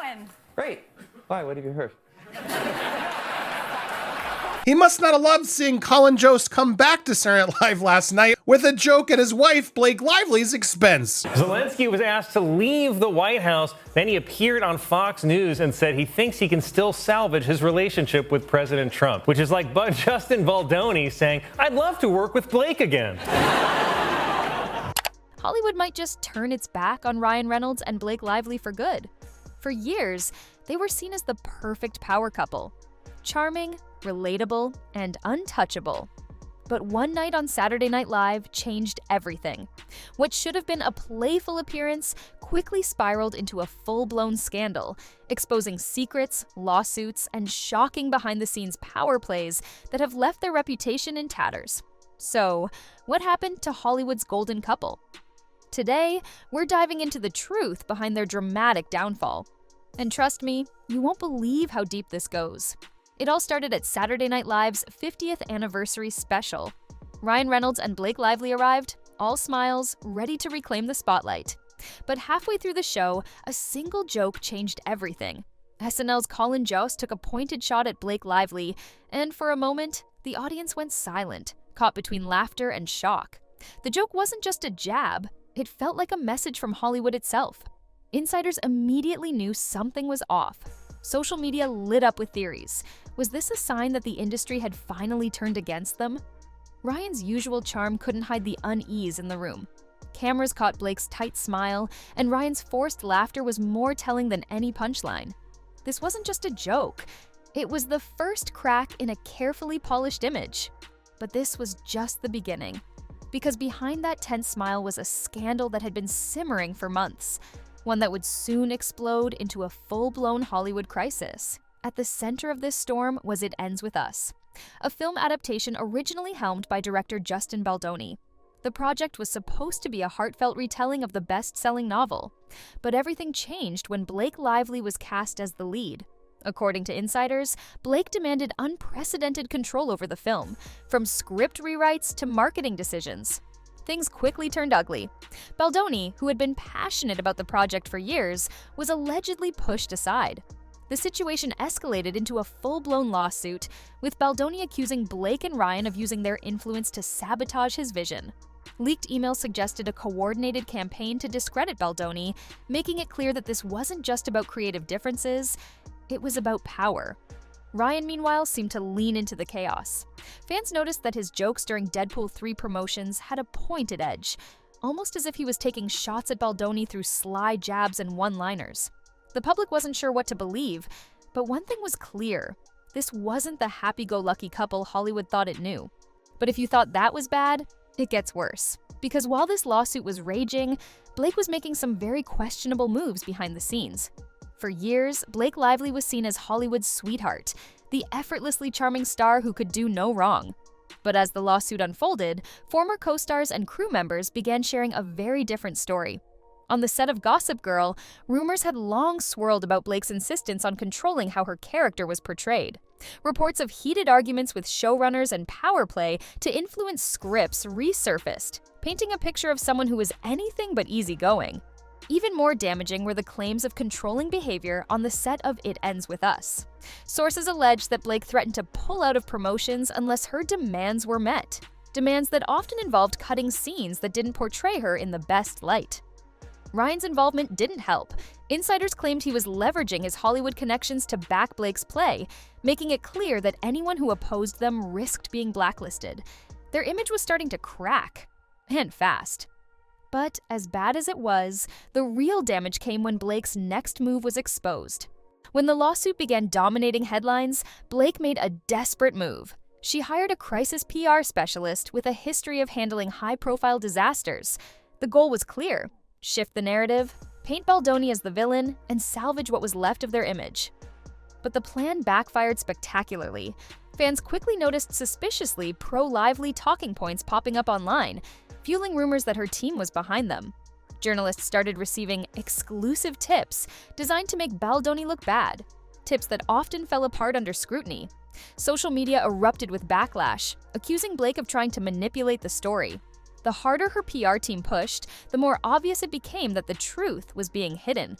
going? Great. Why? What have you heard? He must not have loved seeing Colin Jost come back to Saturday Night Live last night with a joke at his wife, Blake Lively's expense. Zelensky was asked to leave the White House. Then he appeared on Fox News and said he thinks he can still salvage his relationship with President Trump, which is like Justin Baldoni saying, I'd love to work with Blake again. Hollywood might just turn its back on Ryan Reynolds and Blake Lively for good. For years, they were seen as the perfect power couple. Charming, relatable, and untouchable. But one night on Saturday Night Live changed everything. What should have been a playful appearance quickly spiraled into a full-blown scandal, exposing secrets, lawsuits, and shocking behind-the-scenes power plays that have left their reputation in tatters. So, what happened to Hollywood's golden couple? Today, we're diving into the truth behind their dramatic downfall. And trust me, you won't believe how deep this goes. It all started at Saturday Night Live's 50th anniversary special. Ryan Reynolds and Blake Lively arrived, all smiles, ready to reclaim the spotlight. But halfway through the show, a single joke changed everything. SNL's Colin Jost took a pointed shot at Blake Lively, and for a moment, the audience went silent, caught between laughter and shock. The joke wasn't just a jab, it felt like a message from Hollywood itself. Insiders immediately knew something was off. Social media lit up with theories. Was this a sign that the industry had finally turned against them? Ryan's usual charm couldn't hide the unease in the room. Cameras caught Blake's tight smile, and Ryan's forced laughter was more telling than any punchline. This wasn't just a joke. It was the first crack in a carefully polished image. But this was just the beginning. Because behind that tense smile was a scandal that had been simmering for months. One that would soon explode into a full-blown Hollywood crisis. At the center of this storm was It Ends With Us, a film adaptation originally helmed by director Justin Baldoni. The project was supposed to be a heartfelt retelling of the best-selling novel, but everything changed when Blake Lively was cast as the lead. According to insiders, Blake demanded unprecedented control over the film, from script rewrites to marketing decisions. Things quickly turned ugly. Baldoni, who had been passionate about the project for years, was allegedly pushed aside. The situation escalated into a full-blown lawsuit, with Baldoni accusing Blake and Ryan of using their influence to sabotage his vision. Leaked emails suggested a coordinated campaign to discredit Baldoni, making it clear that this wasn't just about creative differences, it was about power. Ryan, meanwhile, seemed to lean into the chaos. Fans noticed that his jokes during Deadpool 3 promotions had a pointed edge, almost as if he was taking shots at Baldoni through sly jabs and one-liners. The public wasn't sure what to believe, but one thing was clear. This wasn't the happy-go-lucky couple Hollywood thought it knew. But if you thought that was bad, it gets worse. Because while this lawsuit was raging, Blake was making some very questionable moves behind the scenes. For years, Blake Lively was seen as Hollywood's sweetheart, the effortlessly charming star who could do no wrong. But as the lawsuit unfolded, former co-stars and crew members began sharing a very different story. On the set of Gossip Girl, rumors had long swirled about Blake's insistence on controlling how her character was portrayed. Reports of heated arguments with showrunners and power play to influence scripts resurfaced, painting a picture of someone who was anything but easygoing. Even more damaging were the claims of controlling behavior on the set of It Ends With Us. Sources alleged that Blake threatened to pull out of promotions unless her demands were met. Demands that often involved cutting scenes that didn't portray her in the best light. Ryan's involvement didn't help. Insiders claimed he was leveraging his Hollywood connections to back Blake's play, making it clear that anyone who opposed them risked being blacklisted. Their image was starting to crack. And fast. But as bad as it was, the real damage came when Blake's next move was exposed. When the lawsuit began dominating headlines, Blake made a desperate move. She hired a crisis PR specialist with a history of handling high-profile disasters. The goal was clear: shift the narrative, paint Baldoni as the villain, and salvage what was left of their image. But the plan backfired spectacularly. Fans quickly noticed suspiciously pro-Lively talking points popping up online, fueling rumors that her team was behind them. Journalists started receiving exclusive tips designed to make Baldoni look bad, tips that often fell apart under scrutiny. Social media erupted with backlash, accusing Blake of trying to manipulate the story. The harder her PR team pushed, the more obvious it became that the truth was being hidden.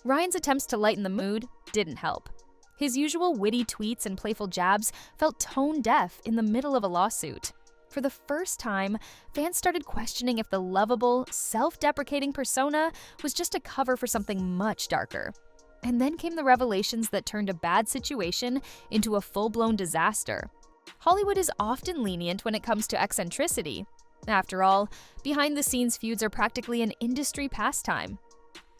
Ryan's attempts to lighten the mood didn't help. His usual witty tweets and playful jabs felt tone deaf in the middle of a lawsuit. For the first time, fans started questioning if the lovable, self-deprecating persona was just a cover for something much darker. And then came the revelations that turned a bad situation into a full-blown disaster. Hollywood is often lenient when it comes to eccentricity. After all, behind-the-scenes feuds are practically an industry pastime.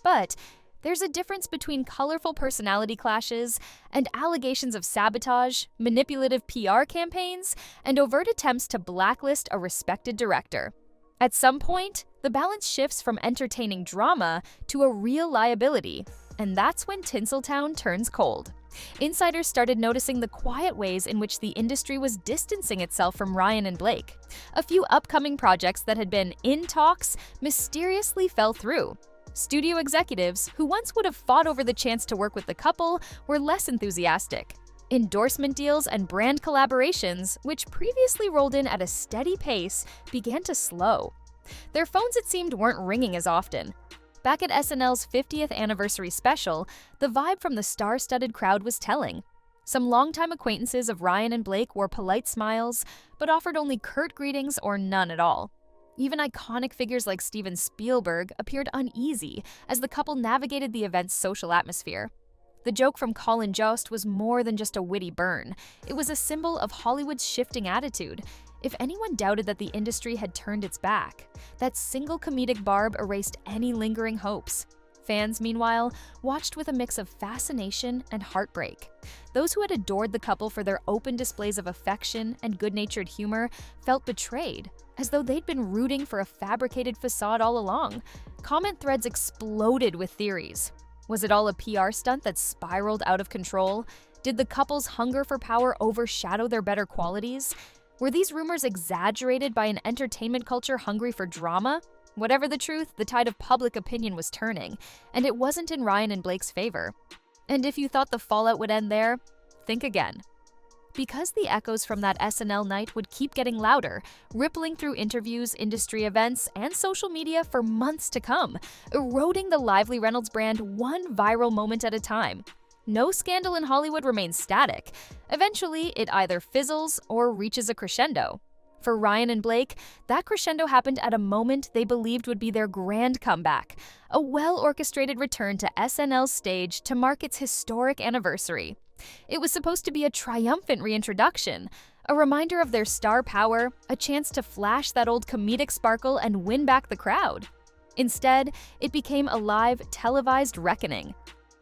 But there's a difference between colorful personality clashes and allegations of sabotage, manipulative PR campaigns, and overt attempts to blacklist a respected director. At some point, the balance shifts from entertaining drama to a real liability, and that's when Tinseltown turns cold. Insiders started noticing the quiet ways in which the industry was distancing itself from Ryan and Blake. A few upcoming projects that had been in talks mysteriously fell through. Studio executives, who once would have fought over the chance to work with the couple, were less enthusiastic. Endorsement deals and brand collaborations, which previously rolled in at a steady pace, began to slow. Their phones, it seemed, weren't ringing as often. Back at SNL's 50th anniversary special, the vibe from the star-studded crowd was telling. Some longtime acquaintances of Ryan and Blake wore polite smiles, but offered only curt greetings or none at all. Even iconic figures like Steven Spielberg appeared uneasy as the couple navigated the event's social atmosphere. The joke from Colin Jost was more than just a witty burn. It was a symbol of Hollywood's shifting attitude. If anyone doubted that the industry had turned its back, that single comedic barb erased any lingering hopes. Fans, meanwhile, watched with a mix of fascination and heartbreak. Those who had adored the couple for their open displays of affection and good-natured humor felt betrayed, as though they'd been rooting for a fabricated facade all along. Comment threads exploded with theories. Was it all a PR stunt that spiraled out of control? Did the couple's hunger for power overshadow their better qualities? Were these rumors exaggerated by an entertainment culture hungry for drama? Whatever the truth, the tide of public opinion was turning, and it wasn't in Ryan and Blake's favor. And if you thought the fallout would end there, think again. Because the echoes from that SNL night would keep getting louder, rippling through interviews, industry events, and social media for months to come, eroding the lively Reynolds brand one viral moment at a time. No scandal in Hollywood remains static. Eventually, it either fizzles or reaches a crescendo. For Ryan and Blake, that crescendo happened at a moment they believed would be their grand comeback, a well-orchestrated return to SNL's stage to mark its historic anniversary. It was supposed to be a triumphant reintroduction, a reminder of their star power, a chance to flash that old comedic sparkle and win back the crowd. Instead, it became a live, televised reckoning.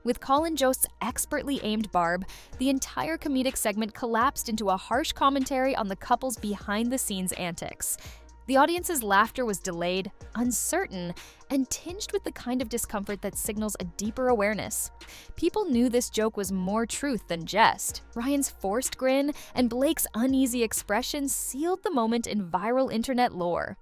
With Colin Jost's expertly aimed barb, the entire comedic segment collapsed into a harsh commentary on the couple's behind-the-scenes antics. The audience's laughter was delayed, uncertain, and tinged with the kind of discomfort that signals a deeper awareness. People knew this joke was more truth than jest. Ryan's forced grin and Blake's uneasy expression sealed the moment in viral internet lore.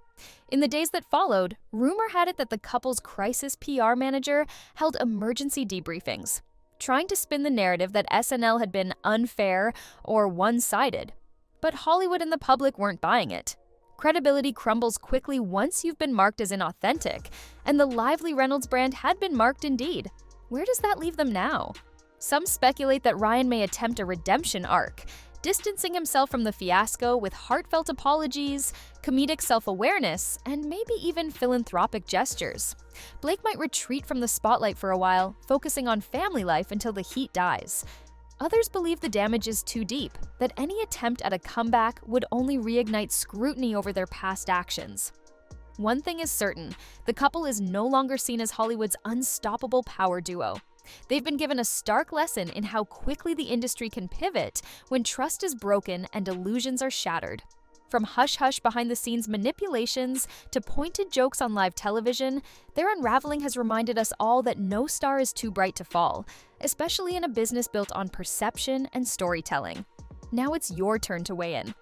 In the days that followed, rumor had it that the couple's crisis PR manager held emergency debriefings, trying to spin the narrative that SNL had been unfair or one-sided. But Hollywood and the public weren't buying it. Credibility crumbles quickly once you've been marked as inauthentic, and the lively Reynolds brand had been marked indeed. Where does that leave them now? Some speculate that Ryan may attempt a redemption arc, distancing himself from the fiasco with heartfelt apologies, comedic self-awareness, and maybe even philanthropic gestures. Blake might retreat from the spotlight for a while, focusing on family life until the heat dies. Others believe the damage is too deep, that any attempt at a comeback would only reignite scrutiny over their past actions. One thing is certain, the couple is no longer seen as Hollywood's unstoppable power duo. They've been given a stark lesson in how quickly the industry can pivot when trust is broken and illusions are shattered. From hush-hush behind-the-scenes manipulations to pointed jokes on live television, their unraveling has reminded us all that no star is too bright to fall, especially in a business built on perception and storytelling. Now it's your turn to weigh in.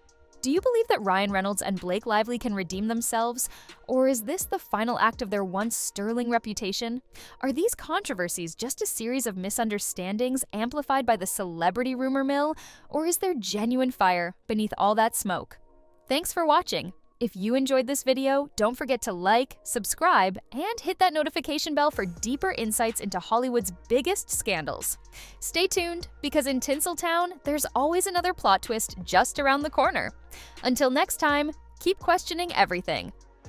Do you believe that Ryan Reynolds and Blake Lively can redeem themselves? Or is this the final act of their once sterling reputation? Are these controversies just a series of misunderstandings amplified by the celebrity rumor mill? Or is there genuine fire beneath all that smoke? Thanks for watching. If you enjoyed this video, don't forget to like, subscribe, and hit that notification bell for deeper insights into Hollywood's biggest scandals. Stay tuned, because in Tinseltown, there's always another plot twist just around the corner. Until next time, keep questioning everything.